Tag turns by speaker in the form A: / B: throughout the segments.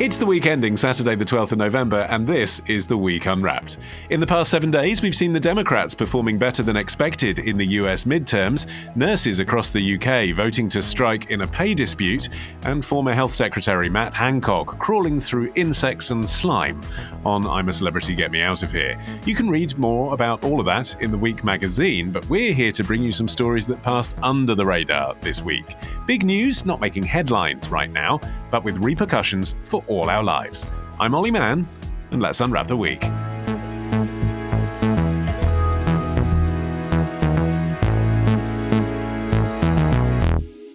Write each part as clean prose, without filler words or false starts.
A: It's the week ending Saturday the 12th of November, and this is The Week Unwrapped. In the past 7 days, we've seen the Democrats performing better than expected in the US midterms, nurses across the UK voting to strike in a pay dispute, and former Health Secretary Matt Hancock crawling through insects and slime on I'm a Celebrity, Get Me Out of Here. You can read more about all of that in The Week magazine, but we're here to bring you some stories that passed under the radar this week. Big news, not making headlines right now, but with repercussions for all our lives. I'm Olly Mann, and let's unwrap the week.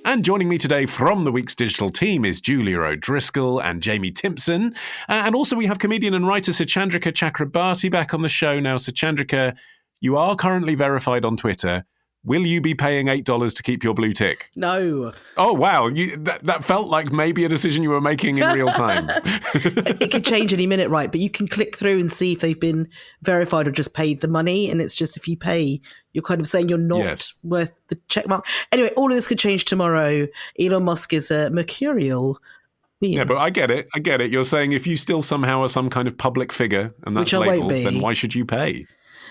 A: And joining me today from the week's digital team is Julia O'Driscoll and Jamie Timson. And also we have comedian and writer Suchandrika Chakrabarti back on the show now. Suchandrika, you are currently verified on Twitter. Will you be paying $8 to keep your blue tick?
B: No.
A: Oh, wow. That felt like maybe a decision you were making in real time.
B: It could change any minute, right? But you can click through and see if they've been verified or just paid the money. And it's just if you pay, you're kind of saying you're not worth the check mark. Anyway, all of this could change tomorrow. Elon Musk is a mercurial being.
A: Yeah, but I get it. You're saying if you still somehow are some kind of public figure and that's labelled, then why should you pay?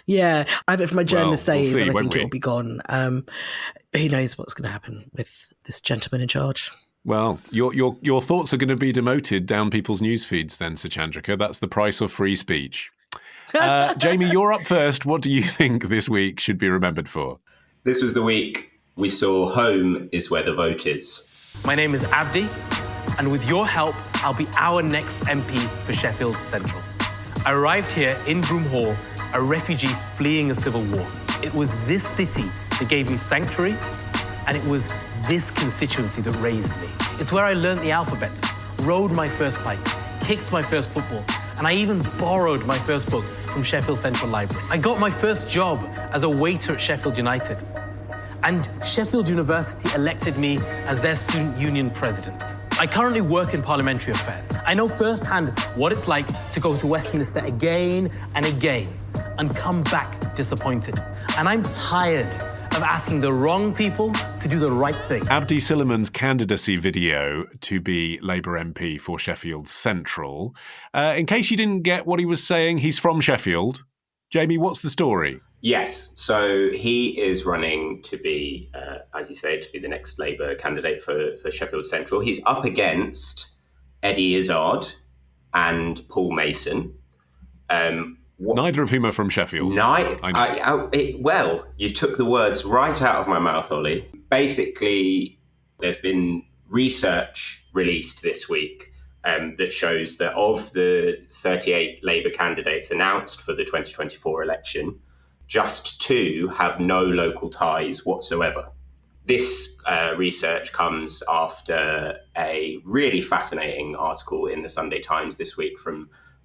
B: Yeah, I have it from my journalist days,
A: we'll see,
B: and I think it'll be gone. But who knows what's going to happen with this gentleman in charge?
A: Well, your thoughts are going to be demoted down people's news feeds then, Suchandrika. That's the price of free speech. Jamie, you're up first. What do you think this week should be remembered for?
C: This was the week we saw home is where the vote is.
D: My name is Abdi, and with your help, I'll be our next MP for Sheffield Central. I arrived here in Broom Hall, a refugee fleeing a civil war. It was this city that gave me sanctuary, and it was this constituency that raised me. It's where I learnt the alphabet, rode my first bike, kicked my first football, and I even borrowed my first book from Sheffield Central Library. I got my first job as a waiter at Sheffield United, and Sheffield University elected me as their student union president. I currently work in parliamentary affairs. I know firsthand what it's like to go to Westminster again and again and come back disappointed. And I'm tired of asking the wrong people to do the right thing.
A: Abdi Silliman's candidacy video to be Labour MP for Sheffield Central. In case you didn't get what he was saying, he's from Sheffield. Jamie, what's the story?
C: Yes, so he is running to be, as you say, to be the next Labour candidate for Sheffield Central. He's up against Eddie Izzard and Paul Mason.
A: Neither of whom are from Sheffield.
C: Well, you took the words right out of my mouth, Ollie. Basically, there's been research released this week that shows that of the 38 Labour candidates announced for the 2024 election, just 2 have no local ties whatsoever. This research comes after a really fascinating article in the Sunday Times this week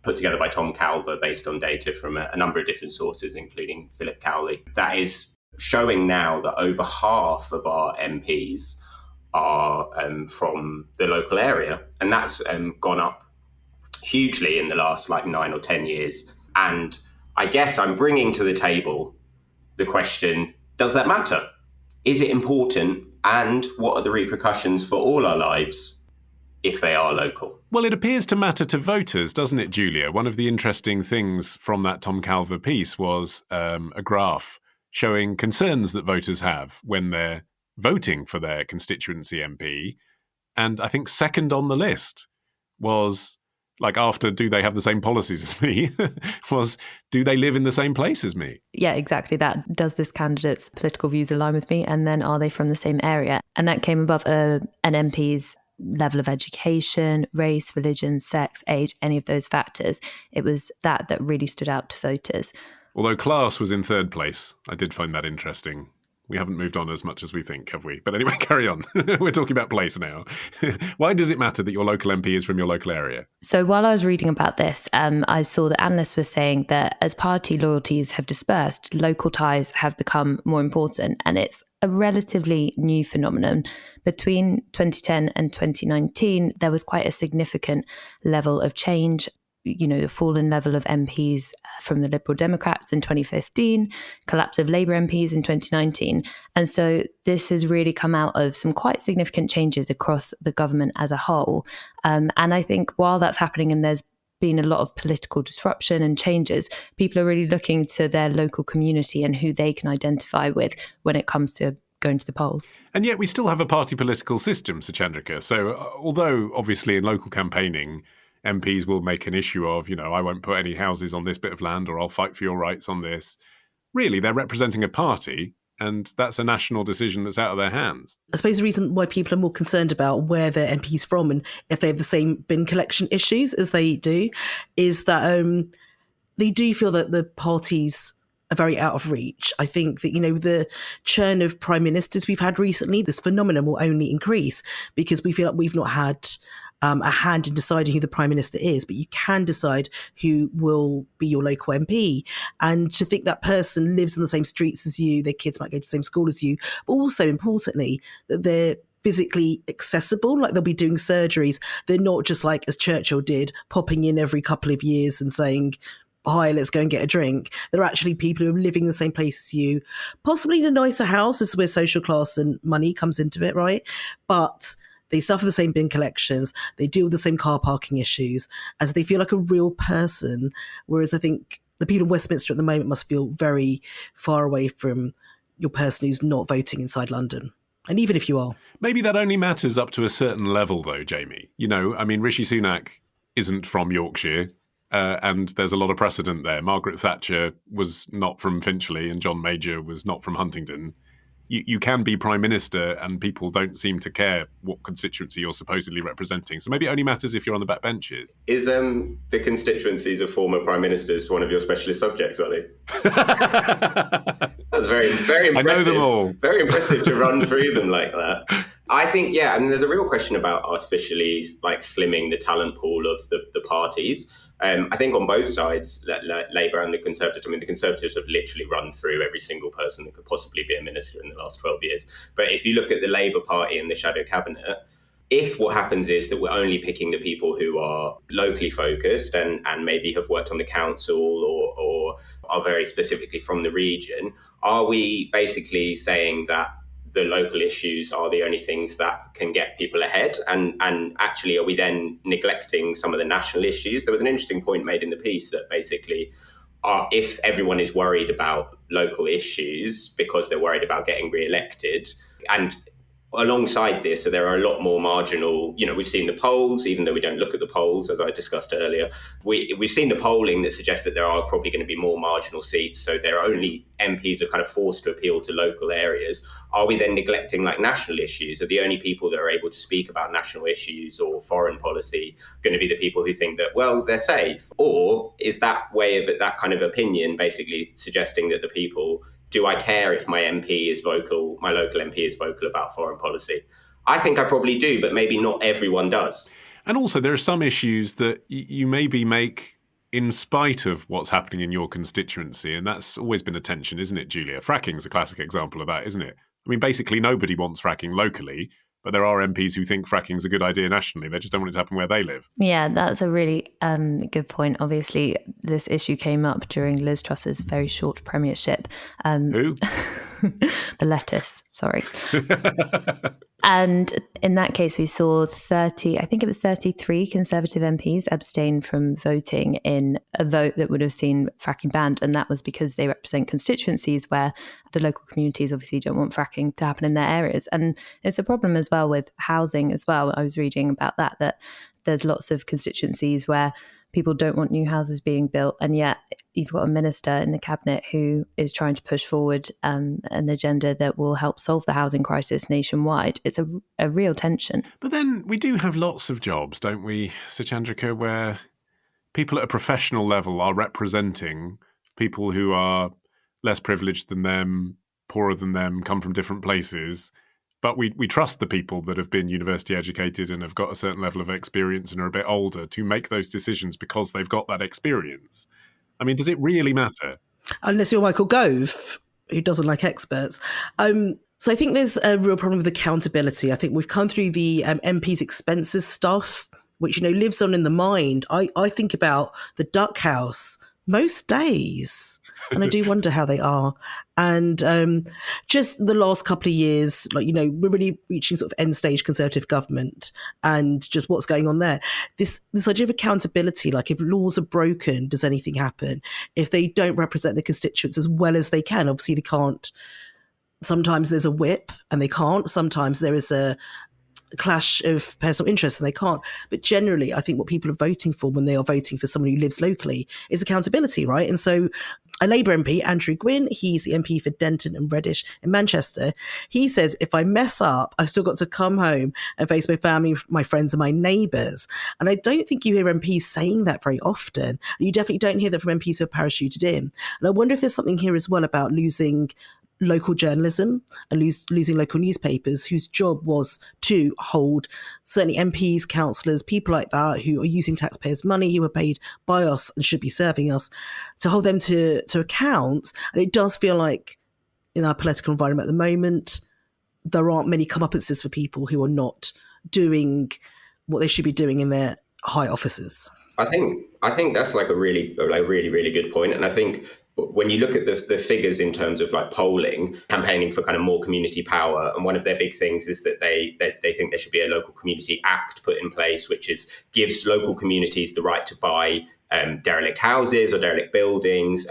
C: put together by Tom Calver based on data from a number of different sources, including Philip Cowley. That is showing now that over half of our MPs are from the local area. And that's gone up hugely in the last 9 or 10 years. And I guess I'm bringing to the table the question, does that matter? Is it important? And what are the repercussions for all our lives if they are local?
A: Well, it appears to matter to voters, doesn't it, Julia? One of the interesting things from that Tom Calver piece was a graph showing concerns that voters have when they're voting for their constituency MP. And I think second on the list was, after do they have the same policies as me, was do they live in the same place as me?
E: Yeah, exactly that. Does this candidate's political views align with me? And then are they from the same area? And that came above an MP's level of education, race, religion, sex, age, any of those factors. It was that really stood out to voters.
A: Although class was in third place. I did find that interesting. We haven't moved on as much as we think, have we? But anyway, carry on. We're talking about place now. Why does it matter that your local MP is from your local area?
E: So while I was reading about this, I saw that analysts were saying that as party loyalties have dispersed, local ties have become more important. And it's a relatively new phenomenon. Between 2010 and 2019, there was quite a significant level of change. the fallen level of MPs from the Liberal Democrats in 2015, collapse of Labour MPs in 2019. And so this has really come out of some quite significant changes across the government as a whole. And I think while that's happening and there's been a lot of political disruption and changes, people are really looking to their local community and who they can identify with when it comes to going to the polls.
A: And yet we still have a party political system, Suchandrika. So although obviously in local campaigning, MPs will make an issue of, I won't put any houses on this bit of land, or I'll fight for your rights on this. Really, they're representing a party, and that's a national decision that's out of their hands.
B: I suppose the reason why people are more concerned about where their MPs from and if they have the same bin collection issues as they do is that they do feel that the parties are very out of reach. I think that, the churn of prime ministers we've had recently, this phenomenon will only increase because we feel like we've not had a hand in deciding who the prime minister is, but you can decide who will be your local MP. And to think that person lives in the same streets as you, their kids might go to the same school as you, but also importantly, that they're physically accessible, like they'll be doing surgeries. They're not just like, as Churchill did, popping in every couple of years and saying, hi, let's go and get a drink. They're actually people who are living in the same place as you, possibly in a nicer house. This is where social class and money comes into it, right? But they suffer the same bin collections. They deal with the same car parking issues, as they feel like a real person. Whereas I think the people in Westminster at the moment must feel very far away from your person who's not voting inside London. And even if you are.
A: Maybe that only matters up to a certain level, though, Jamie. Rishi Sunak isn't from Yorkshire, and there's a lot of precedent there. Margaret Thatcher was not from Finchley, and John Major was not from Huntingdon. You can be prime minister and people don't seem to care what constituency you're supposedly representing. So maybe it only matters if you're on the back benches.
C: Is the constituencies of former prime ministers one of your specialist subjects, Olly? That's very, very impressive.
A: I know them all.
C: Very impressive to run through them like that. I think, there's a real question about artificially slimming the talent pool of the parties. I think on both sides, Labour and the Conservatives, the Conservatives have literally run through every single person that could possibly be a minister in the last 12 years. But if you look at the Labour Party and the shadow cabinet, if what happens is that we're only picking the people who are locally focused and maybe have worked on the council or are very specifically from the region, are we basically saying that the local issues are the only things that can get people ahead? And actually, are we then neglecting some of the national issues? There was an interesting point made in the piece that basically, if everyone is worried about local issues because they're worried about getting re-elected, and alongside this, so there are a lot more marginal, we've seen the polls, even though we don't look at the polls, as I discussed earlier, we've seen the polling that suggests that there are probably going to be more marginal seats. So there are only MPs are kind of forced to appeal to local areas. Are we then neglecting national issues? Are the only people that are able to speak about national issues or foreign policy going to be the people who think that, well, they're safe? Or is that way of that kind of opinion basically suggesting that the people, do I care if my MP is vocal, my local MP is vocal about foreign policy? I think I probably do, but maybe not everyone does.
A: And also there are some issues that you maybe make in spite of what's happening in your constituency. And that's always been a tension, isn't it, Julia? Fracking's a classic example of that, isn't it? I mean, basically nobody wants fracking locally, but there are MPs who think fracking's a good idea nationally. They just don't want it to happen where they live.
E: Yeah, that's a really good point. Obviously, this issue came up during Liz Truss's very short premiership.
A: Who?
E: The lettuce, sorry. And in that case, we saw 33 Conservative MPs abstain from voting in a vote that would have seen fracking banned. And that was because they represent constituencies where the local communities obviously don't want fracking to happen in their areas. And it's a problem as well with housing as well. I was reading about that there's lots of constituencies where people don't want new houses being built, and yet you've got a minister in the cabinet who is trying to push forward an agenda that will help solve the housing crisis nationwide. It's a real tension.
A: But then we do have lots of jobs, don't we, Suchandrika, where people at a professional level are representing people who are less privileged than them, poorer than them, come from different places. But we trust the people that have been university educated and have got a certain level of experience and are a bit older to make those decisions because they've got that experience. I mean, does it really matter? Unless
B: you're Michael Gove, who doesn't like experts. So I think there's a real problem with accountability. I think we've come through the MP's expenses stuff which, lives on in the mind, I think about the Duck House most days. And I do wonder how they are. And just the last couple of years, we're really reaching sort of end stage Conservative government, and just what's going on there. This idea of accountability, like if laws are broken, does anything happen? If they don't represent the constituents as well as they can, obviously they can't. Sometimes there's a whip and they can't. Sometimes there is a clash of personal interests and they can't. But generally, I think what people are voting for when they are voting for someone who lives locally is accountability, right? And so a Labour MP, Andrew Gwynn, he's the MP for Denton and Reddish in Manchester. He says, if I mess up, I've still got to come home and face my family, my friends and my neighbours. And I don't think you hear MPs saying that very often. And you definitely don't hear that from MPs who are parachuted in. And I wonder if there's something here as well about losing local journalism and losing local newspapers whose job was to hold certainly MPs, councillors, people like that who are using taxpayers' money, who are paid by us and should be serving us, to hold them to account. And it does feel like in our political environment at the moment, there aren't many comeuppances for people who are not doing what they should be doing in their high offices.
C: I think that's like a really good point. And I think when you look at the figures in terms of like polling, campaigning for kind of more community power, and one of their big things is that they think there should be a local community act put in place, which gives local communities the right to buy derelict houses or derelict buildings,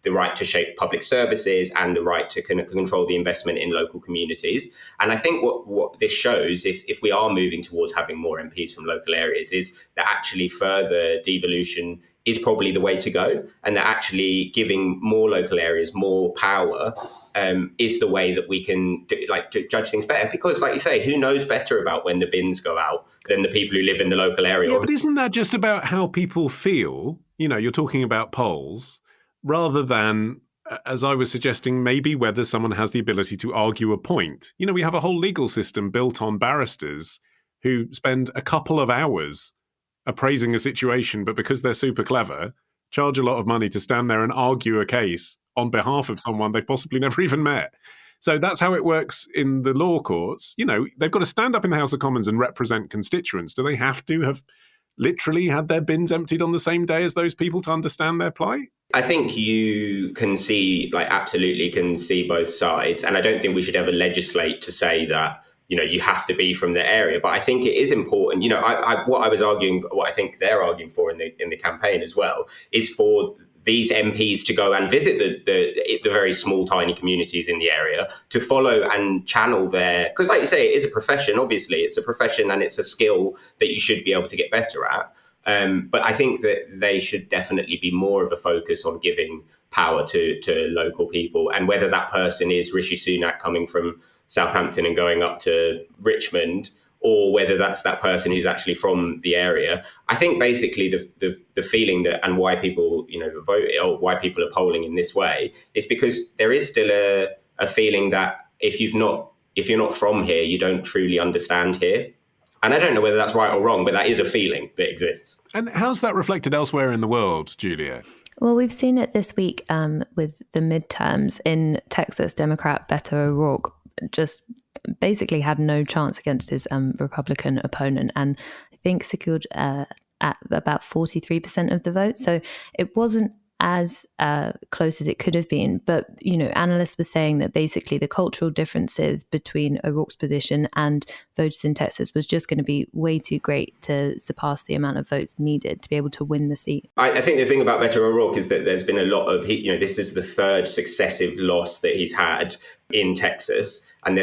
C: the right to shape public services, and the right to control the investment in local communities. And I think what this shows, if we are moving towards having more MPs from local areas, is that actually further devolution is probably the way to go, and that actually giving more local areas more power is the way that we can judge things better. Because, like you say, who knows better about when the bins go out than the people who live in the local area?
A: Yeah, but isn't that just about how people feel? You're talking about polls, rather than, as I was suggesting, maybe whether someone has the ability to argue a point. We have a whole legal system built on barristers who spend a couple of hours appraising a situation, but because they're super clever, charge a lot of money to stand there and argue a case on behalf of someone they've possibly never even met. So that's how it works in the law courts. They've got to stand up in the House of Commons and represent constituents. Do they have to have literally had their bins emptied on the same day as those people to understand their plight?
C: I think you can see, absolutely can see both sides. And I don't think we should ever legislate to say that, you have to be from the area. But I think it is important. What I think they're arguing for in the campaign as well is for these MPs to go and visit the very small, tiny communities in the area, to follow and channel because like you say, it is a profession. Obviously, it's a profession and it's a skill that you should be able to get better at. But I think that they should definitely be more of a focus on giving power to local people, and whether that person is Rishi Sunak coming from Southampton and going up to Richmond, or whether that's that person who's actually from the area. I think basically the feeling that, and why people vote, or why people are polling in this way, is because there is still a feeling that if you're not from here, you don't truly understand here. And I don't know whether that's right or wrong, but that is a feeling that exists.
A: And how's that reflected elsewhere in the world, Julia?
E: Well, we've seen it this week with the midterms in Texas. Democrat Beto O'Rourke just basically had no chance against his Republican opponent, and I think secured at about 43% of the vote. So it wasn't as close as it could have been. But, analysts were saying that basically the cultural differences between O'Rourke's position and voters in Texas was just going to be way too great to surpass the amount of votes needed to be able to win the seat.
C: I think the thing about Beto O'Rourke is that there's been a lot of, this is the third successive loss that he's had in Texas. And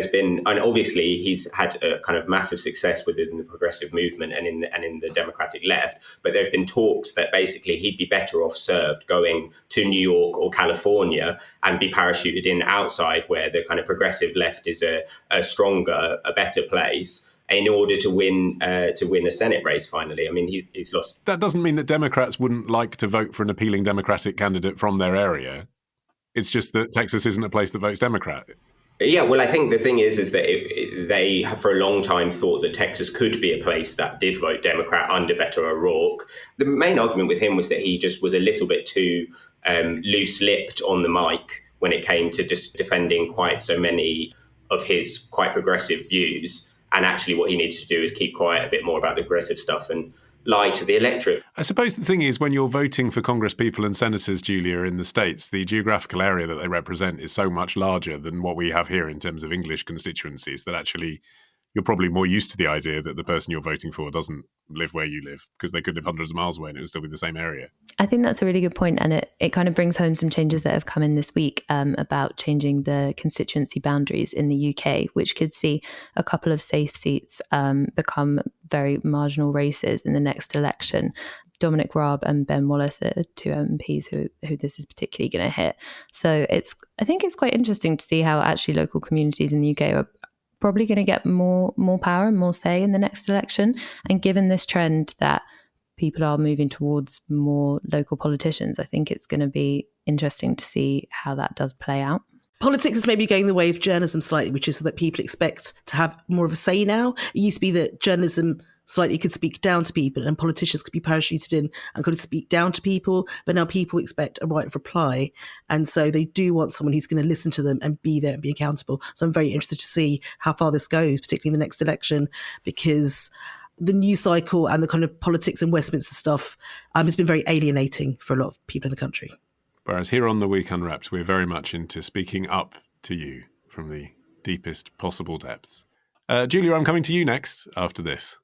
C: obviously he's had a kind of massive success within the progressive movement and in the Democratic left. But there have been talks that basically he'd be better off served going to New York or California and be parachuted in outside, where the kind of progressive left is a stronger, a better place, in order to win a Senate race finally. I mean, he's lost.
A: That doesn't mean that Democrats wouldn't like to vote for an appealing Democratic candidate from their area. It's just that Texas isn't a place that votes Democrat.
C: Yeah, well, I think the thing is that they have for a long time thought that Texas could be a place that did vote Democrat under Beto O'Rourke. The main argument with him was that he just was a little bit too loose-lipped on the mic when it came to just defending quite so many of his quite progressive views. And actually what he needed to do is keep quiet a bit more about the progressive stuff. And lie to the electorate.
A: I suppose the thing is, when you're voting for Congress people and senators, Julia, in the States, the geographical area that they represent is so much larger than what we have here in terms of English constituencies that actually you're probably more used to the idea that the person you're voting for doesn't live where you live, because they could live hundreds of miles away and it would still be the same area.
E: I think that's a really good point, and it kind of brings home some changes that have come in this week about changing the constituency boundaries in the UK, which could see a couple of safe seats become very marginal races in the next election. Dominic Raab and Ben Wallace are two MPs who this is particularly going to hit. So I think it's quite interesting to see how actually local communities in the UK are probably going to get more power and more say in the next election. And given this trend that people are moving towards more local politicians, I think it's going to be interesting to see how that does play out.
B: Politics is maybe going the way of journalism slightly, which is that people expect to have more of a say now. It used to be that journalism slightly could speak down to people and politicians could be parachuted in and could speak down to people. But now people expect a right of reply. And so they do want someone who's going to listen to them and be there and be accountable. So I'm very interested to see how far this goes, particularly in the next election, because the news cycle and the kind of politics and Westminster stuff has been very alienating for a lot of people in the country.
A: Whereas here on The Week Unwrapped, we're very much into speaking up to you from the deepest possible depths. Julia, I'm coming to you next after this.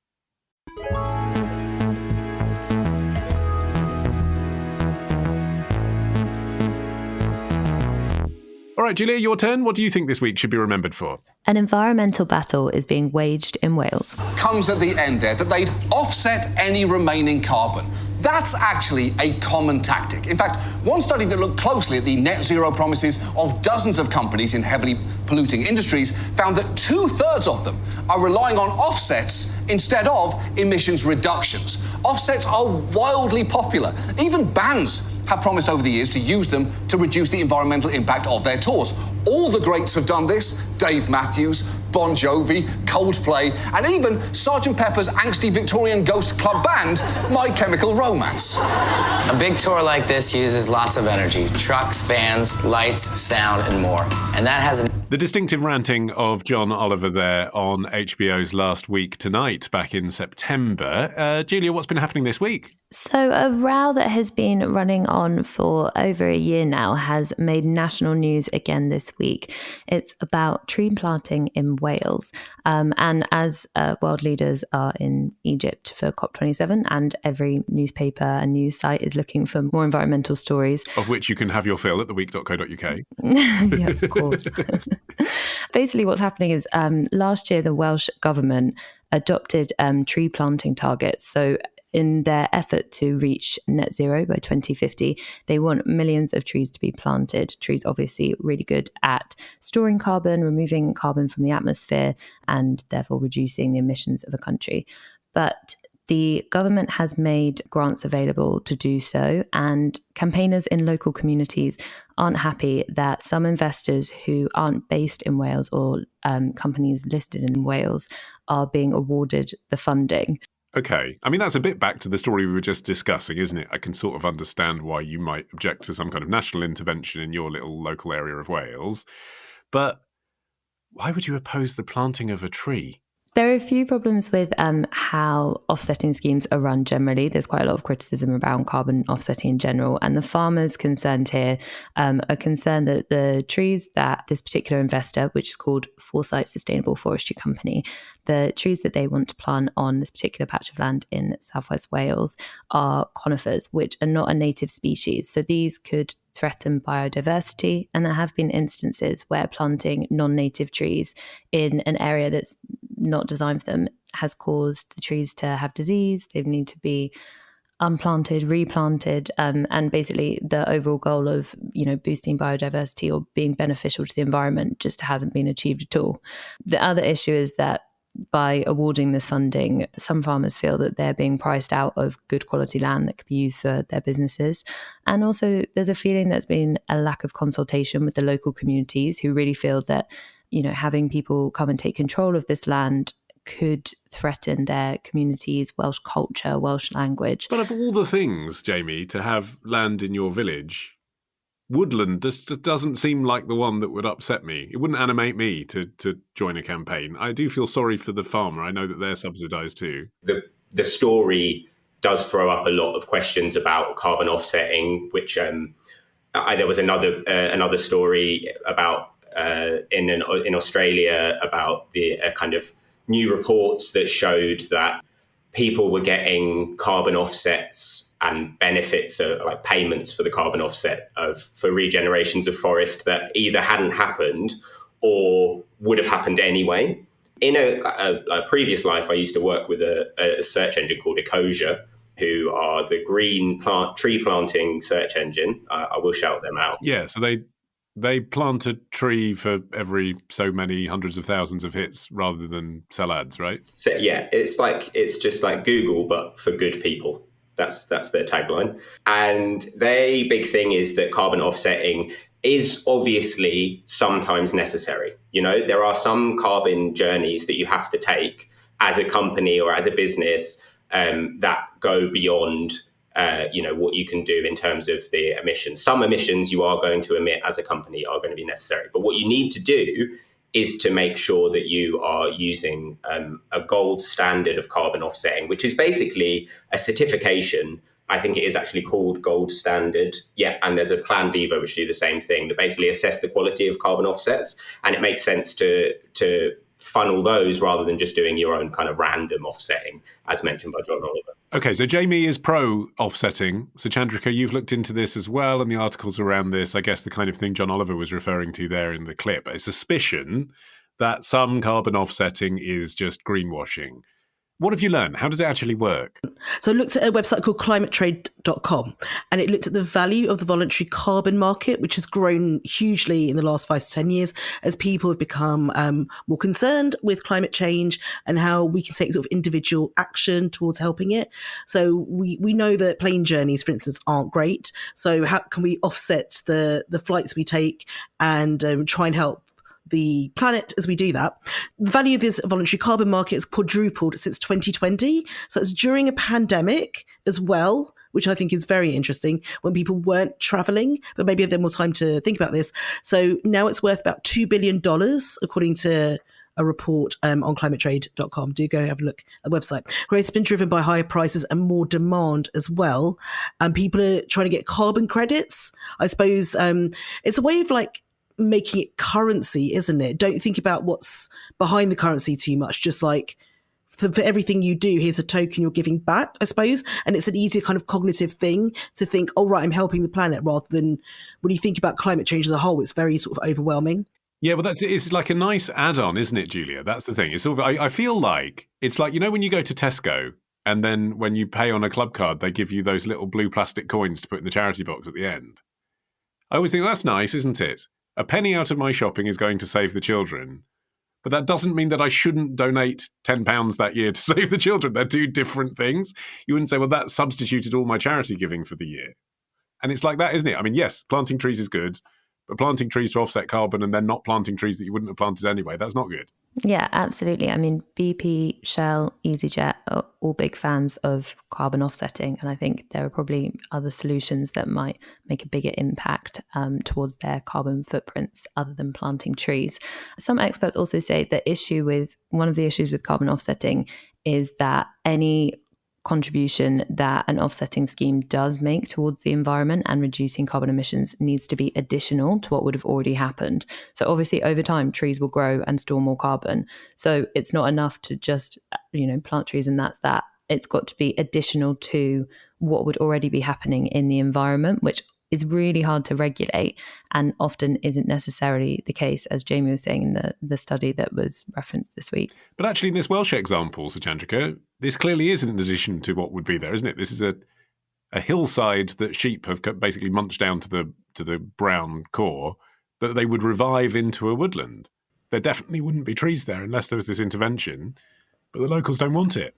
A: All right, Julia, your turn. What do you think this week should be remembered for?
E: An environmental battle is being waged in Wales.
F: Comes at the end there that they'd offset any remaining carbon. That's actually a common tactic. In fact, one study that looked closely at the net zero promises of dozens of companies in heavily polluting industries found that 2/3 of them are relying on offsets instead of emissions reductions. Offsets are wildly popular. Even bands have promised over the years to use them to reduce the environmental impact of their tours. All the greats have done this: Dave Matthews, Bon Jovi, Coldplay, and even Sgt. Pepper's angsty Victorian ghost club band, My Chemical Romance.
G: A big tour like this uses lots of energy: trucks, vans, lights, sound, and more. And that has
A: The distinctive ranting of John Oliver there on HBO's Last Week Tonight back in September. Julia, what's been happening this week?
E: So a row that has been running on for over a year now has made national news again this week. It's about tree planting in Wales. And as world leaders are in Egypt for COP27, and every newspaper and news site is looking for more environmental stories.
A: Of which you can have your fill at theweek.co.uk.
E: Yeah, of course. Basically what's happening is last year the Welsh government adopted tree planting targets. So in their effort to reach net zero by 2050, they want millions of trees to be planted. Trees obviously really good at storing carbon, removing carbon from the atmosphere, and therefore reducing the emissions of a country. But the government has made grants available to do so, and campaigners in local communities aren't happy that some investors who aren't based in Wales or companies listed in Wales are being awarded the funding.
A: Okay. I mean, that's a bit back to the story we were just discussing, isn't it? I can sort of understand why you might object to some kind of national intervention in your little local area of Wales. But why would you oppose the planting of a tree?
E: There are a few problems with how offsetting schemes are run generally. There's quite a lot of criticism around carbon offsetting in general. And the farmers concerned here are concerned that the trees that this particular investor, which is called Foresight Sustainable Forestry Company, the trees that they want to plant on this particular patch of land in southwest Wales are conifers, which are not a native species. So these could threaten biodiversity, and there have been instances where planting non-native trees in an area that's not designed for them has caused the trees to have disease. They need to be unplanted, replanted, and basically the overall goal of, boosting biodiversity or being beneficial to the environment just hasn't been achieved at all. The other issue is that by awarding this funding, some farmers feel that they're being priced out of good quality land that could be used for their businesses. And also there's a feeling there's been a lack of consultation with the local communities who really feel that, having people come and take control of this land could threaten their communities' Welsh culture, Welsh language.
A: But of all the things, Jamie, to have land in your village, woodland just doesn't seem like the one that would upset me. It wouldn't animate me to join a campaign. I do feel sorry for the farmer. I know that they're subsidised too.
C: The story does throw up a lot of questions about carbon offsetting, which there was another story about in Australia about the kind of new reports that showed that people were getting carbon offsets and benefits, like payments for the carbon offset for regenerations of forest that either hadn't happened or would have happened anyway. In a previous life, I used to work with a search engine called Ecosia, who are the green tree planting search engine. I will shout them out.
A: Yeah, so they plant a tree for every so many hundreds of thousands of hits rather than sell ads, right?
C: So, yeah, it's just like Google, but for good people. That's their tagline. And their big thing is that carbon offsetting is obviously sometimes necessary. You know, there are some carbon journeys that you have to take as a company or as a business that go beyond what you can do in terms of the emissions. Some emissions you are going to emit as a company are going to be necessary. But what you need to do is to make sure that you are using a gold standard of carbon offsetting, which is basically a certification. I think it is actually called Gold Standard. Yeah, and there's a Plan Viva which do the same thing, that basically assess the quality of carbon offsets. And it makes sense to funnel those rather than just doing your own kind of random offsetting, as mentioned by John Oliver.
A: Okay, so Jamie is pro offsetting. So Chandrika, you've looked into this as well, and the articles around this, I guess the kind of thing John Oliver was referring to there in the clip, a suspicion that some carbon offsetting is just greenwashing. What have you learned? How does it actually work?
B: So I looked at a website called climatetrade.com, and it looked at the value of the voluntary carbon market, which has grown hugely in the last 5 to 10 years as people have become more concerned with climate change and how we can take sort of individual action towards helping it. So we know that plane journeys, for instance, aren't great. So how can we offset the flights we take and try and help the planet as we do that? The value of this voluntary carbon market has quadrupled since 2020. So it's during a pandemic as well, which I think is very interesting, when people weren't traveling, but maybe have more time to think about this. So now it's worth about $2 billion, according to a report on climatetrade.com. Do go have a look at the website. Growth has been driven by higher prices and more demand as well. And people are trying to get carbon credits. I suppose it's a way of like making it currency, isn't it? Don't think about what's behind the currency too much. Just like for everything you do, here's a token you're giving back, I suppose. And it's an easier kind of cognitive thing to think, oh, right, I'm helping the planet, rather than when you think about climate change as a whole, it's very sort of overwhelming.
A: Yeah, well, it's like a nice add-on, isn't it, Julia? That's the thing. It's sort of, I feel like it's like, you know, when you go to Tesco and then when you pay on a club card, they give you those little blue plastic coins to put in the charity box at the end. I always think that's nice, isn't it? A penny out of my shopping is going to save the children. But that doesn't mean that I shouldn't donate £10 that year to save the children. They're two different things. You wouldn't say, well, that substituted all my charity giving for the year. And it's like that, isn't it? I mean, yes, planting trees is good, but planting trees to offset carbon and then not planting trees that you wouldn't have planted anyway, that's not good.
E: Yeah, absolutely. I mean, BP, Shell, EasyJet are all big fans of carbon offsetting. And I think there are probably other solutions that might make a bigger impact towards their carbon footprints other than planting trees. Some experts also say one of the issues with carbon offsetting is that any contribution that an offsetting scheme does make towards the environment and reducing carbon emissions needs to be additional to what would have already happened. So obviously over time trees will grow and store more carbon. So it's not enough to just, plant trees and that's that. It's got to be additional to what would already be happening in the environment, which is really hard to regulate and often isn't necessarily the case, as Jamie was saying in the study that was referenced this week.
A: But actually in this Welsh example, Suchandrika, this clearly is an addition to what would be there, isn't it? This is a hillside that sheep have basically munched down to the brown core that they would revive into a woodland. There definitely wouldn't be trees there unless there was this intervention, but the locals don't want it.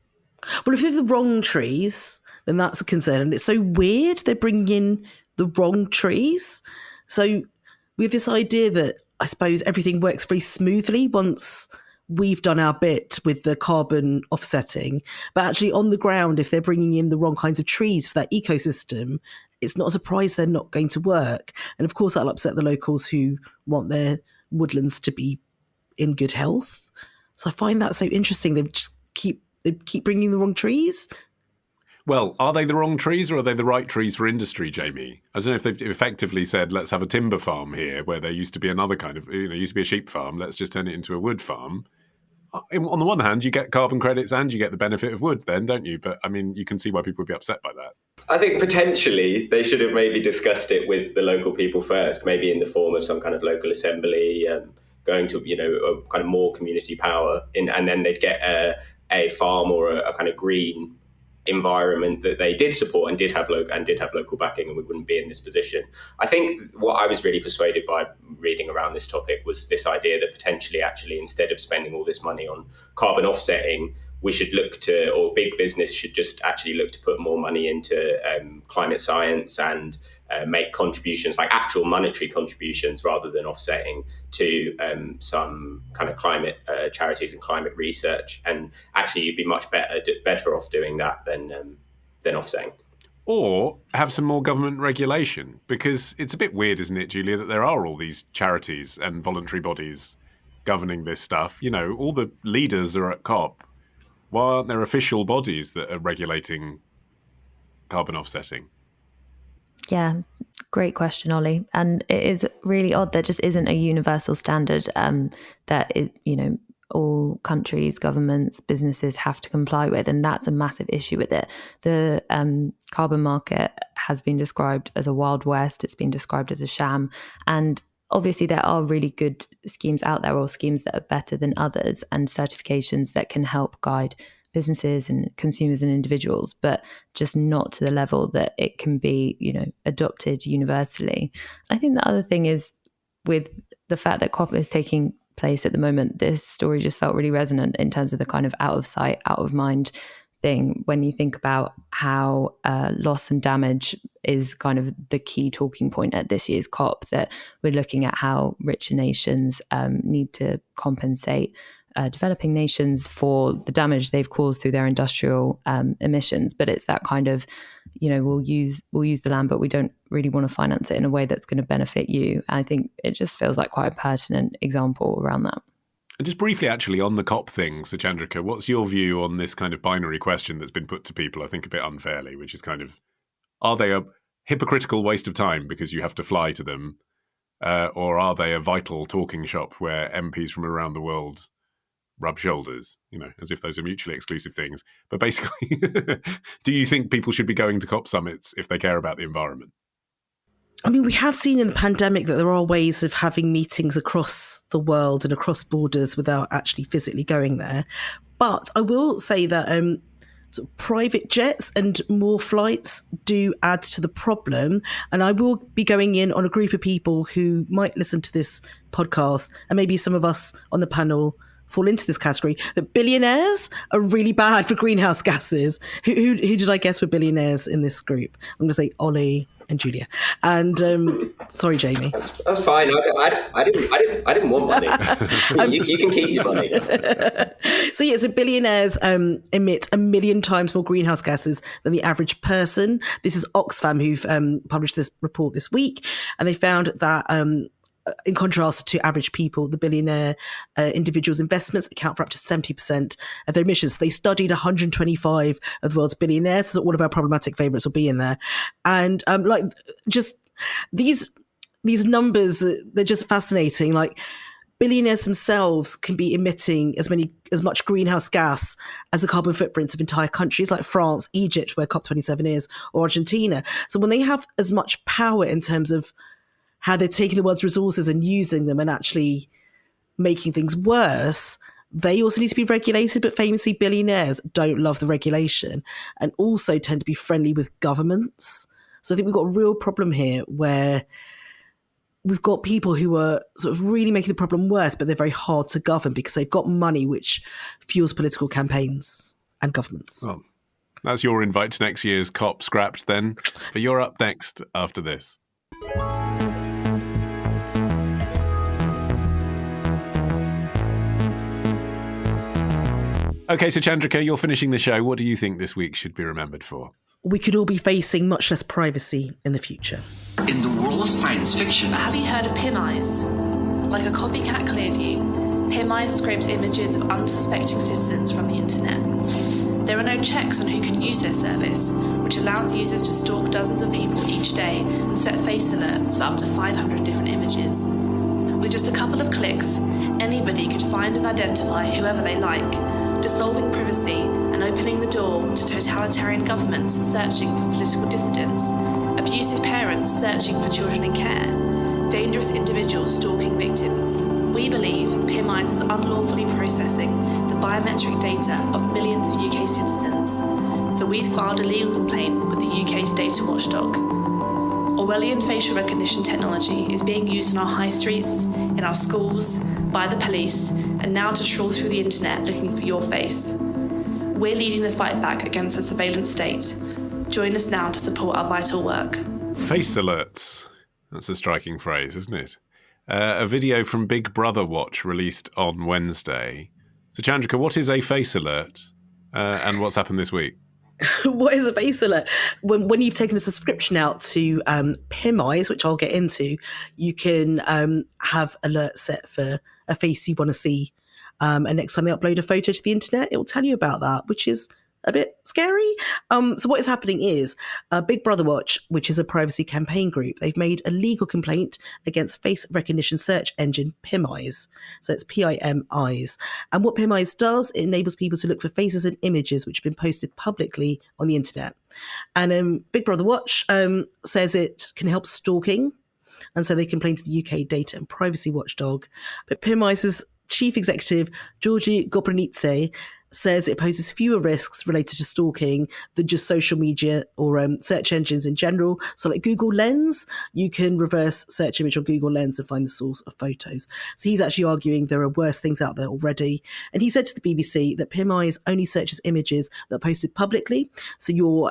B: Well, if you have the wrong trees, then that's a concern. And it's so weird they're bringing in the wrong trees. So we have this idea that I suppose everything works very smoothly once we've done our bit with the carbon offsetting. But actually on the ground, if they're bringing in the wrong kinds of trees for that ecosystem, it's not a surprise they're not going to work. And of course, that'll upset the locals who want their woodlands to be in good health. So I find that so interesting. They keep bringing the wrong trees.
A: Well, are they the wrong trees or are they the right trees for industry, Jamie? I don't know if they've effectively said, let's have a timber farm here where there used to be another kind of, used to be a sheep farm. Let's just turn it into a wood farm. On the one hand, you get carbon credits and you get the benefit of wood then, don't you? But, I mean, you can see why people would be upset by that.
C: I think potentially they should have maybe discussed it with the local people first, maybe in the form of some kind of local assembly, going to, a kind of more community power, and then they'd get a farm or a kind of green environment that they did support and did have local backing, and we wouldn't be in this position. I think what I was really persuaded by reading around this topic was this idea that potentially actually instead of spending all this money on carbon offsetting, we should look to, or big business should just actually look to put more money into climate science and make contributions, like actual monetary contributions, rather than offsetting to some kind of climate charities and climate research. And actually, you'd be much better off doing that than offsetting.
A: Or have some more government regulation, because it's a bit weird, isn't it, Julia, that there are all these charities and voluntary bodies governing this stuff. All the leaders are at COP. Why aren't there official bodies that are regulating carbon offsetting?
E: Yeah, great question, Ollie. And it is really odd there just isn't a universal standard that all countries, governments, businesses have to comply with. And that's a massive issue with it. The carbon market has been described as a Wild West. It's been described as a sham. And obviously there are really good schemes out there, or schemes that are better than others, and certifications that can help guide businesses and consumers and individuals, but just not to the level that it can be, adopted universally. I think the other thing is, with the fact that COP is taking place at the moment, this story just felt really resonant in terms of the kind of out of sight, out of mind thing, when you think about how loss and damage is kind of the key talking point at this year's COP, that we're looking at how richer nations need to compensate developing nations for the damage they've caused through their industrial emissions. But it's that kind of, we'll use the land, but we don't really want to finance it in a way that's going to benefit you. I think it just feels like quite a pertinent example around that.
A: And just briefly, actually, on the COP thing, Suchandrika, what's your view on this kind of binary question that's been put to people, I think a bit unfairly, which is kind of, are they a hypocritical waste of time because you have to fly to them, or are they a vital talking shop where MPs from around the world rub shoulders, as if those are mutually exclusive things? But basically, do you think people should be going to COP summits if they care about the environment?
B: I mean, we have seen in the pandemic that there are ways of having meetings across the world and across borders without actually physically going there. But I will say that sort of private jets and more flights do add to the problem. And I will be going in on a group of people who might listen to this podcast, and maybe some of us on the panel fall into this category. But billionaires are really bad for greenhouse gases. Who did I guess were billionaires in this group? I'm going to say Ollie and Julia. And sorry, Jamie.
C: That's fine. I didn't want money. You can keep your money.
B: So billionaires emit 1 million times more greenhouse gases than the average person. This is Oxfam who've published this report this week, and they found that in contrast to average people, the billionaire individuals' investments account for up to 70% of their emissions. They studied 125 of the world's billionaires, so all of our problematic favourites will be in there. And just these numbers, they're just fascinating. Like, billionaires themselves can be emitting as much greenhouse gas as the carbon footprints of entire countries like France, Egypt, where COP27 is, or Argentina. So when they have as much power in terms of how they're taking the world's resources and using them and actually making things worse, they also need to be regulated. But famously, billionaires don't love the regulation and also tend to be friendly with governments. So I think we've got a real problem here where we've got people who are sort of really making the problem worse, but they're very hard to govern because they've got money which fuels political campaigns and governments.
A: Well, that's your invite to next year's COP scrapped then. But you're up next after this. Okay, so Chandrika, you're finishing the show. What do you think this week should be remembered for?
B: We could all be facing much less privacy in the future.
H: In the world of science fiction...
I: Have you heard of PIN eyes? Like a copycat Clearview,
H: PMI scrapes images of unsuspecting citizens from the internet. There are no checks on who can use their service, which allows users to stalk dozens of people each day and set face alerts for up to 500 different images. With just a couple of clicks, anybody could find and identify whoever they like, dissolving privacy and opening the door to totalitarian governments searching for political dissidents, abusive parents searching for children in care, dangerous individuals stalking victims. We believe PMI is unlawfully processing the biometric data of millions of UK citizens, so we've filed a legal complaint with the UK's data watchdog. Orwellian facial recognition technology is being used on our high streets, in our schools, by the police, and now to trawl through the internet looking for your face. We're leading the fight back against the surveillance state. Join us now to support our vital work.
A: Face alerts. That's a striking phrase, isn't it? A video from Big Brother Watch released on Wednesday. Suchandrika, what is a face alert and what's happened this week?
B: What is a face alert? When you've taken a subscription out to PMIs, which I'll get into, you can have alerts set for a face you want to see. And next time they upload a photo to the internet, it will tell you about that, which is a bit scary. So what is happening is Big Brother Watch, which is a privacy campaign group, they've made a legal complaint against face recognition search engine PIMIs. So it's PIMIs. And what PIMIs does, it enables people to look for faces and images which have been posted publicly on the internet. And Big Brother Watch says it can help stalking. And so they complain to the UK Data and Privacy Watchdog. But PIMIs' chief executive, Georgi Gobranidze, says it poses fewer risks related to stalking than just social media or search engines in general. So like Google Lens, you can reverse search image on Google Lens and find the source of photos. So he's actually arguing there are worse things out there already. And he said to the BBC that PMIs only searches images that are posted publicly. So your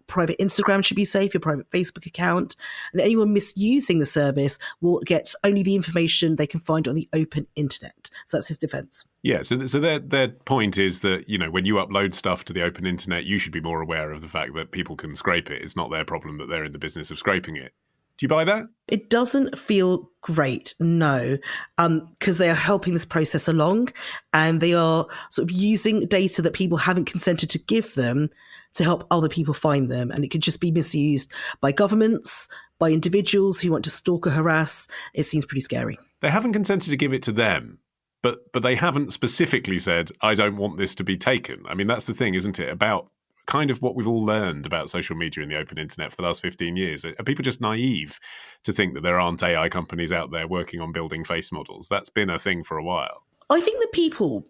B: private Instagram should be safe, your private Facebook account, and anyone misusing the service will get only the information they can find on the open internet. So that's his defence.
A: Yeah, so their point is that, you know, when you upload stuff to the open internet, you should be more aware of the fact that people can scrape it. It's not their problem that they're in the business of scraping it. Do you buy that?
B: It doesn't feel great, no, because they are helping this process along and they are sort of using data that people haven't consented to give them to help other people find them. And it could just be misused by governments, by individuals who want to stalk or harass. It seems pretty scary.
A: They haven't consented to give it to them, but they haven't specifically said, I don't want this to be taken. I mean, that's the thing, isn't it, about kind of what we've all learned about social media and the open internet for the last 15 years. Are people just naive to think that there aren't AI companies out there working on building face models? That's been a thing for a while.
B: I think that people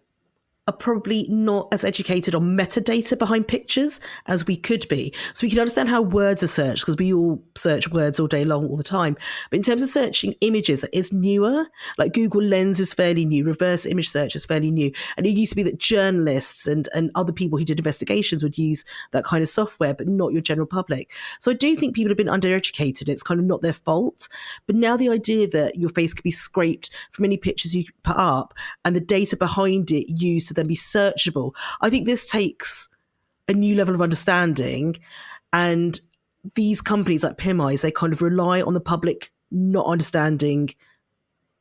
B: are probably not as educated on metadata behind pictures as we could be. So we can understand how words are searched because we all search words all day long, all the time. But in terms of searching images, that is newer. Like Google Lens is fairly new. Reverse image search is fairly new. And it used to be that journalists and other people who did investigations would use that kind of software, but not your general public. So I do think people have been undereducated. It's kind of not their fault. But now the idea that your face could be scraped from any pictures you put up and the data behind it used to then be searchable, I think this takes a new level of understanding. And these companies like PIMIs, they kind of rely on the public not understanding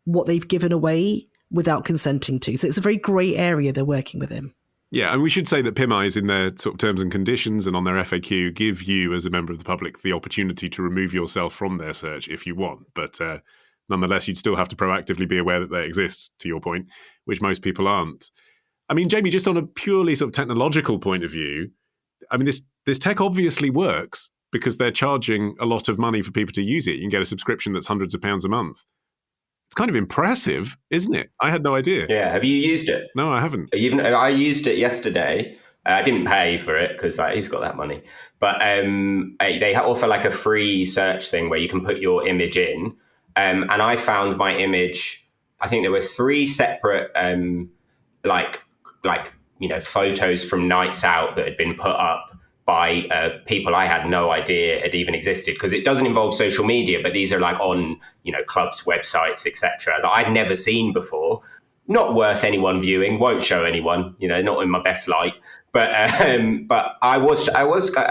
B: what they've given away without consenting to. So it's a very grey area they're working within.
A: Yeah, and we should say that PIMIs in their sort of terms and conditions and on their FAQ give you as a member of the public the opportunity to remove yourself from their search if you want. But nonetheless, you'd still have to proactively be aware that they exist, to your point, which most people aren't. I mean, Jamie, just on a purely sort of technological point of view, I mean, this tech obviously works because they're charging a lot of money for people to use it. You can get a subscription that's hundreds of pounds a month. It's kind of impressive, isn't it? I had no idea.
C: Yeah. Have you used it?
A: No, I haven't.
C: I used it yesterday. I didn't pay for it because who's got that money? But they offer like a free search thing where you can put your image in. And I found my image. I think there were 3 separate photos from nights out that had been put up by people I had no idea had even existed, because it doesn't involve social media, but these are like on, clubs, websites, etc., that I'd never seen before. Not worth anyone viewing, won't show anyone, not in my best light. But I was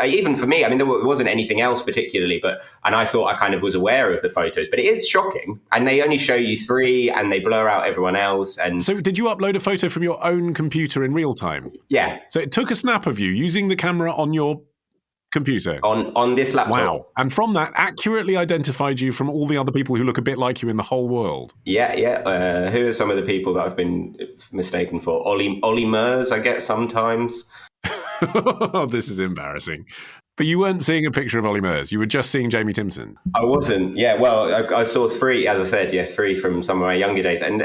C: even for me, I mean, there wasn't anything else particularly, and I thought I kind of was aware of the photos, but it is shocking. And they only show you 3 and they blur out everyone else. And
A: so did you upload a photo from your own computer in real time?
C: Yeah.
A: So it took a snap of you using the camera on your computer?
C: On this laptop.
A: Wow. And from that, accurately identified you from all the other people who look a bit like you in the whole world?
C: Yeah. Who are some of the people that I've been mistaken for? Olly Mann, I get sometimes.
A: This is embarrassing. But you weren't seeing a picture of Olly Mann. You were just seeing Jamie Timson.
C: I wasn't. Yeah. Well, I saw 3, as I said. 3 from some of my younger days, and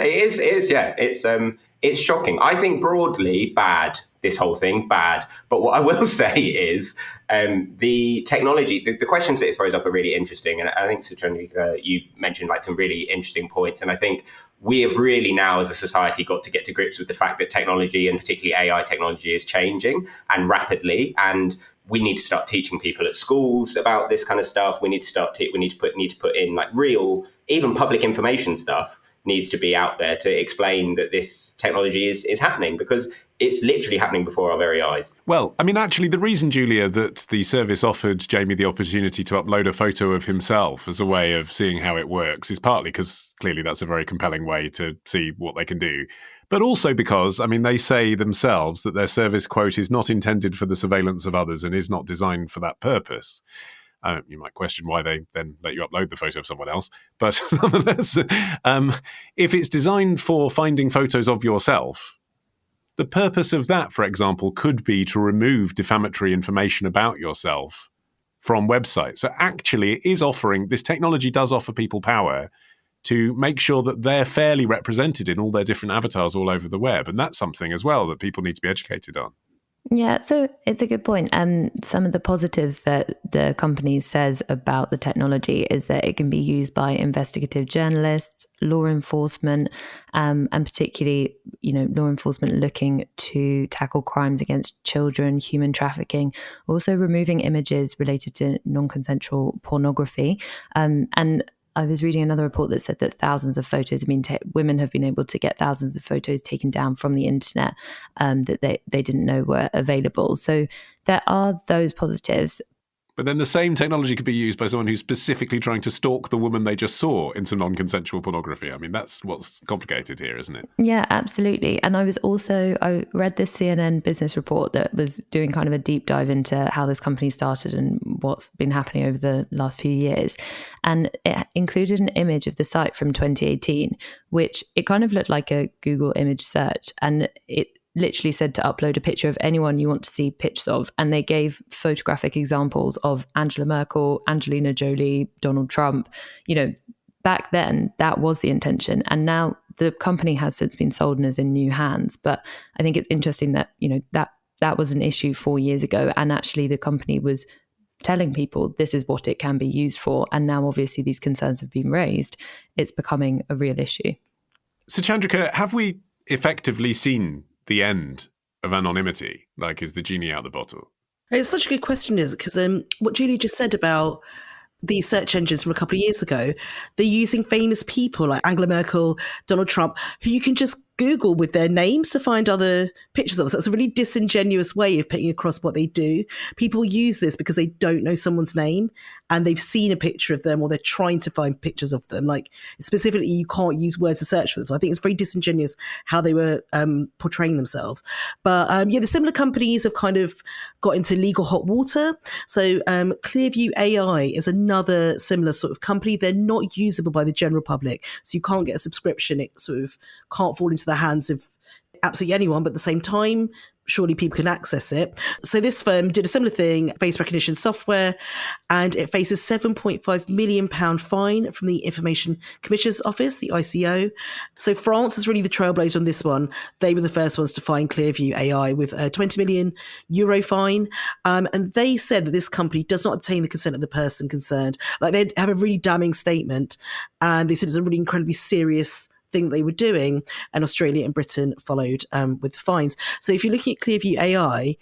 C: it's shocking. I think broadly bad. This whole thing bad. But what I will say is the technology. The questions that it throws up are really interesting, and I think Suchandrika, you mentioned like some really interesting points, and I think we have really now as a society got to get to grips with the fact that technology, and particularly AI technology, is changing and rapidly, and we need to start teaching people at schools about this kind of stuff. We need to put in like real, even public information stuff needs to be out there to explain that this technology is happening, because it's literally happening before our very eyes.
A: Well, I mean, actually, the reason, Julia, that the service offered Jamie the opportunity to upload a photo of himself as a way of seeing how it works is partly because clearly that's a very compelling way to see what they can do. But also because, I mean, they say themselves that their service, quote, is not intended for the surveillance of others and is not designed for that purpose. You might question why they then let you upload the photo of someone else. But nonetheless, if it's designed for finding photos of yourself, the purpose of that, for example, could be to remove defamatory information about yourself from websites. So actually, it is offering, this technology does offer people power to make sure that they're fairly represented in all their different avatars all over the web. And that's something as well that people need to be educated on.
E: Yeah, so it's a good point. Some of the positives that the company says about the technology is that it can be used by investigative journalists, law enforcement, and particularly, law enforcement looking to tackle crimes against children, human trafficking, also removing images related to non-consensual pornography. And I was reading another report that said that thousands of photos, women have been able to get thousands of photos taken down from the internet that they didn't know were available. So there are those positives.
A: But then the same technology could be used by someone who's specifically trying to stalk the woman they just saw in some non-consensual pornography. I mean, that's what's complicated here, isn't it?
E: Yeah, absolutely. And I read this CNN business report that was doing kind of a deep dive into how this company started and what's been happening over the last few years. And it included an image of the site from 2018, which it kind of looked like a Google image search. And it literally said to upload a picture of anyone you want to see pictures of. And they gave photographic examples of Angela Merkel, Angelina Jolie, Donald Trump. Back then, that was the intention. And now the company has since been sold and is in new hands. But I think it's interesting that, that was an issue 4 years ago. And actually the company was telling people this is what it can be used for. And now obviously these concerns have been raised. It's becoming a real issue.
A: So Chandrika, have we effectively seen the end of anonymity? Like, is the genie out of the bottle?
B: It's such a good question, is it? Because what Julie just said about these search engines from a couple of years ago, they're using famous people like Angela Merkel, Donald Trump, who you can just Google with their names to find other pictures of. So it's a really disingenuous way of putting across what they do. People use this because they don't know someone's name and they've seen a picture of them, or they're trying to find pictures of them. Like, specifically, you can't use words to search for them. So I think it's very disingenuous how they were portraying themselves. But the similar companies have kind of got into legal hot water. So Clearview AI is another similar sort of company. They're not usable by the general public. So you can't get a subscription. It sort of can't fall into the hands of absolutely anyone, but at the same time, surely people can access it. So this firm did a similar thing, face recognition software, and it faces £7.5 million fine from the Information Commissioner's Office, the ICO. So France is really the trailblazer on this one. They were the first ones to fine Clearview AI with a €20 million fine. And they said that this company does not obtain the consent of the person concerned. Like, they have a really damning statement, and they said it's a really incredibly serious thing they were doing, and Australia and Britain followed with the fines. So if you're looking at Clearview AI,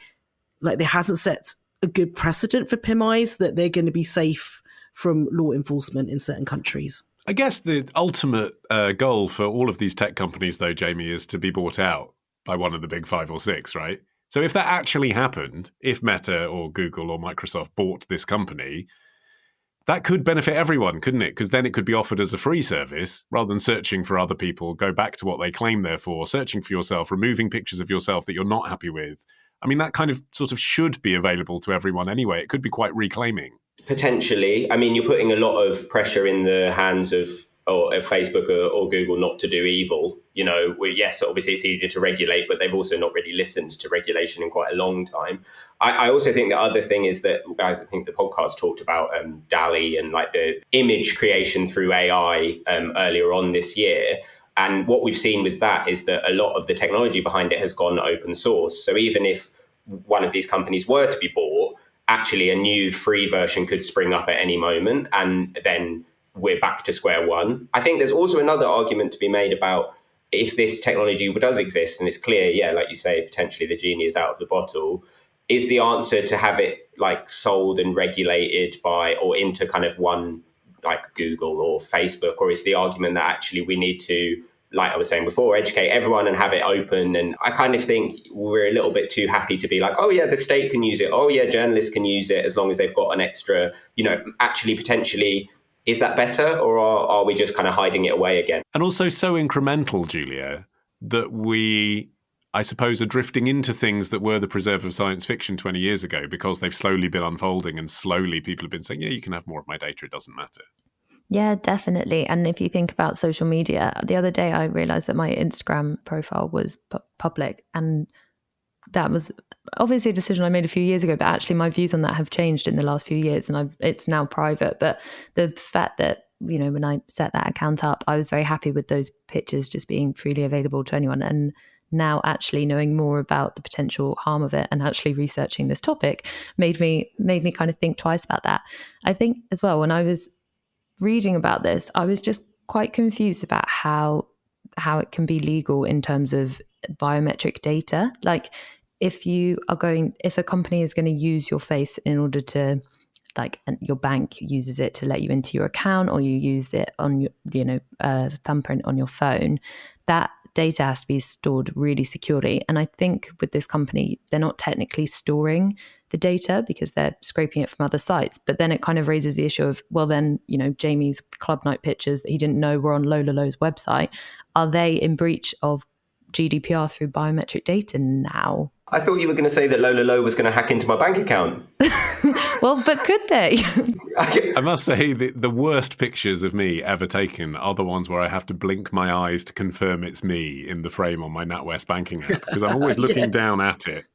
B: like, there hasn't set a good precedent for PIMIs that they're going to be safe from law enforcement in certain countries.
A: I guess the ultimate goal for all of these tech companies, though, Jamie, is to be bought out by one of the big 5 or 6, right? So if that actually happened, if Meta or Google or Microsoft bought this company, that could benefit everyone, couldn't it? Because then it could be offered as a free service rather than searching for other people, go back to what they claim they're for, searching for yourself, removing pictures of yourself that you're not happy with. I mean, that kind of sort of should be available to everyone anyway. It could be quite reclaiming.
C: Potentially. I mean, you're putting a lot of pressure in the hands of Facebook or Google not to do evil. You know, yes, obviously it's easier to regulate, but they've also not really listened to regulation in quite a long time. I also think the other thing is that I think the podcast talked about DALL-E and like the image creation through AI earlier on this year. And what we've seen with that is that a lot of the technology behind it has gone open source. So even if one of these companies were to be bought, actually a new free version could spring up at any moment, and then we're back to square one. I think there's also another argument to be made about if this technology does exist, and it's clear, yeah, like you say, potentially the genie is out of the bottle, is the answer to have it like sold and regulated by or into kind of one like Google or Facebook, or is the argument that actually we need to, like I was saying before, educate everyone and have it open? And I kind of think we're a little bit too happy to be like, oh yeah, the state can use it. Oh yeah, journalists can use it as long as they've got an extra, actually potentially, is that better? Or are we just kind of hiding it away again?
A: And also so incremental, Julia, that we, I suppose, are drifting into things that were the preserve of science fiction 20 years ago because they've slowly been unfolding and slowly people have been saying, yeah, you can have more of my data, it doesn't matter.
E: Yeah, definitely. And if you think about social media, the other day I realized that my Instagram profile was public, and that was obviously a decision I made a few years ago, but actually my views on that have changed in the last few years, and it's now private. But the fact that, when I set that account up, I was very happy with those pictures just being freely available to anyone. And now actually knowing more about the potential harm of it and actually researching this topic made me kind of think twice about that. I think as well, when I was reading about this, I was just quite confused about how it can be legal in terms of biometric data. Like if a company is going to use your face in order to, like, your bank uses it to let you into your account, or you use it on your, thumbprint on your phone, that data has to be stored really securely. And I think with this company, they're not technically storing the data because they're scraping it from other sites. But then it kind of raises the issue of, well, then, Jamie's club night pictures that he didn't know were on Lololo's website, are they in breach of GDPR through biometric data now?
C: I thought you were going to say that Lololo was going to hack into my bank account.
E: Well, but could they?
A: I must say the worst pictures of me ever taken are the ones where I have to blink my eyes to confirm it's me in the frame on my NatWest banking app, because I'm always looking down at it.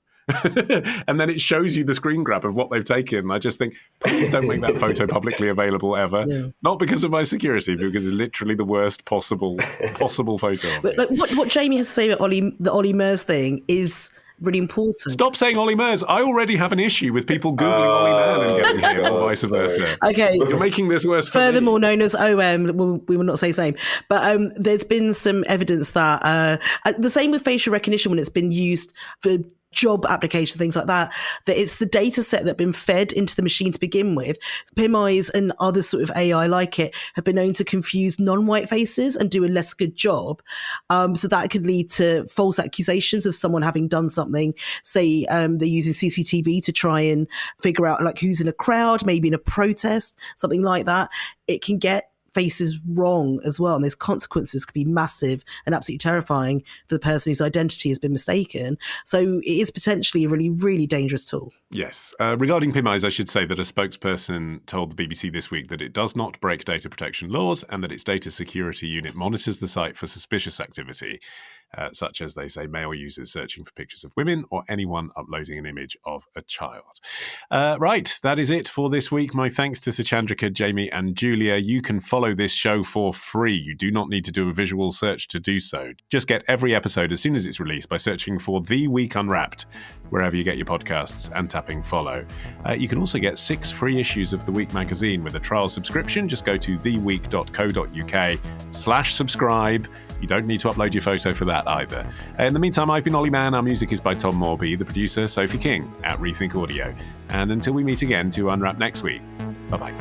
A: And then it shows you the screen grab of what they've taken. I just think, please don't make that photo publicly available ever. Yeah. Not because of my security, because it's literally the worst possible photo.
B: But like, what Jamie has to say about the Olly Mann thing is really important.
A: Stop saying Olly Mann. I already have an issue with people Googling Olly Mann and getting him, or vice versa.
B: Okay.
A: You're making this worse for
B: Furthermore,
A: me.
B: known as OM, we will not say same. But there's been some evidence that the same with facial recognition when it's been used for job application, things like that it's the data set that's been fed into the machine to begin with. PimEyes and other sort of AI like it have been known to confuse non-white faces and do a less good job. So that could lead to false accusations of someone having done something. Say they're using CCTV to try and figure out like who's in a crowd, maybe in a protest, something like that. It can get faces wrong as well, and those consequences could be massive and absolutely terrifying for the person whose identity has been mistaken. So it is potentially a really, really dangerous tool.
A: Yes. Regarding PimEyes, I should say that a spokesperson told the BBC this week that it does not break data protection laws and that its data security unit monitors the site for suspicious activity, such as, they say, male users searching for pictures of women or anyone uploading an image of a child. Right, that is it for this week. My thanks to Suchandrika, Jamie and Julia. You can follow this show for free. You do not need to do a visual search to do so. Just get every episode as soon as it's released by searching for The Week Unwrapped wherever you get your podcasts and tapping follow. You can also get 6 free issues of The Week magazine with a trial subscription. Just go to theweek.co.uk/subscribe. You don't need to upload your photo for that either. In the meantime, I've been Olly Mann. Our music is by Tom Morby, the producer Sophie King at Rethink Audio. And until we meet again to unwrap next week, bye-bye.